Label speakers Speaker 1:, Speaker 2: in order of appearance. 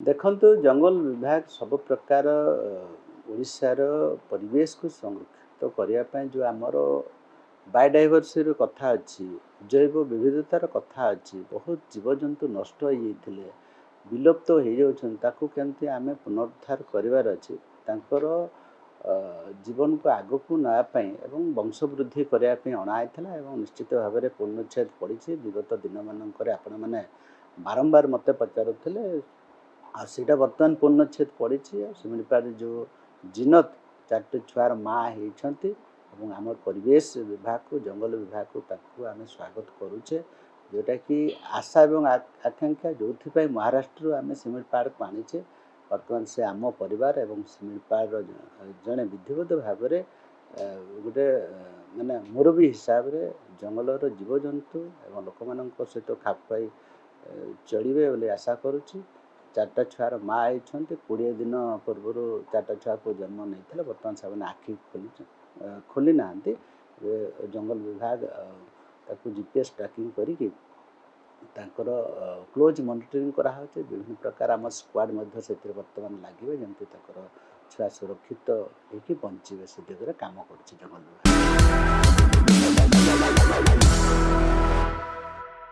Speaker 1: ଦେଖନ୍ତୁ ଜଙ୍ଗଲ ବିଭାଗ ସବୁ ପ୍ରକାର ଓଡ଼ିଶାର ପରିବେଶକୁ ସଂରକ୍ଷିତ କରିବା ପାଇଁ ଯେଉଁ ଆମର ବାୟୋଡାଇଭର୍ସିଟିର କଥା ଅଛି, ଜୈବ ବିବିଧତାର କଥା ଅଛି, ବହୁତ ଜୀବଜନ୍ତୁ ନଷ୍ଟ ହୋଇଯାଇଥିଲେ, ବିଲୁପ୍ତ ହୋଇଯାଉଛନ୍ତି, ତାକୁ କେମିତି ଆମେ ପୁନରୁଦ୍ଧାର କରିବାର ଅଛି। ତାଙ୍କର ଜୀବନକୁ ଆଗକୁ ନେବା ପାଇଁ ଏବଂ ବଂଶବୃଦ୍ଧି କରିବା ପାଇଁ ଅଣାଯାଇଥିଲା ଏବଂ ନିଶ୍ଚିତ ଭାବରେ ପୂର୍ଣ୍ଣଚ୍ଛେଦ ପଡ଼ିଛି। ବିଗତ ଦିନମାନଙ୍କରେ ଆପଣମାନେ ବାରମ୍ବାର ମୋତେ ପଚାରୁଥିଲେ ଆଉ ସେଇଟା ବର୍ତ୍ତମାନ ପୂର୍ଣ୍ଣଚ୍ଛେଦ ପଡ଼ିଛି। ଆଉ ଶିମିଳିପାଳରେ ଯେଉଁ ଜିନତ୍ 4ଟି ଛୁଆର ମାଆ ହେଇଛନ୍ତି ଏବଂ ଆମର ପରିବେଶ ବିଭାଗକୁ, ଜଙ୍ଗଲ ବିଭାଗକୁ ତାକୁ ଆମେ ସ୍ୱାଗତ କରୁଛେ, ଯେଉଁଟାକି ଆଶା ଏବଂ ଆକାଂକ୍ଷା ଯେଉଁଥିପାଇଁ ମହାରାଷ୍ଟ୍ରରୁ ଆମେ ଶିମିଳିପାଳକୁ ଆଣିଛେ। ବର୍ତ୍ତମାନ ସେ ଆମ ପରିବାର ଏବଂ ଶିମିଳିପାଳର ଜଣେ ବିଧିବଦ୍ଧ ଭାବରେ ଗୋଟେ ମାନେ ମୁରବୀ ହିସାବରେ ଜଙ୍ଗଲର ଜୀବଜନ୍ତୁ ଏବଂ ଲୋକମାନଙ୍କ ସହିତ ଖାପ ଖୁଆଇ ଚଳିବେ ବୋଲି ଆଶା କରୁଛି। 4ଟା ଛୁଆର ମାଆ ହେଇଛନ୍ତି, 20 ଦିନ ପୂର୍ବରୁ 4ଟା ଛୁଆକୁ ଜନ୍ମ ନେଇଥିଲେ, ବର୍ତ୍ତମାନ ସେମାନେ ଆଖି ଖୋଲି ନାହାନ୍ତି। ଜଙ୍ଗଲ ବିଭାଗ ତାକୁ GPS ଟ୍ରାକିଂ କରିକି ତାଙ୍କର କ୍ଲୋଜ୍ ମନିଟରିଂ କରାହେଉଛି। ବିଭିନ୍ନ ପ୍ରକାର ଆମ ସ୍କ୍ୱାଡ୍ ମଧ୍ୟ ସେଥିରେ ବର୍ତ୍ତମାନ ଲାଗିବେ, ଯେମିତି ତାଙ୍କର ଛୁଆ ସୁରକ୍ଷିତ ହେଇକି ବଞ୍ଚିବେ, ସେ ଦିଗରେ କାମ କରୁଛି ଜଙ୍ଗଲ ବିଭାଗ।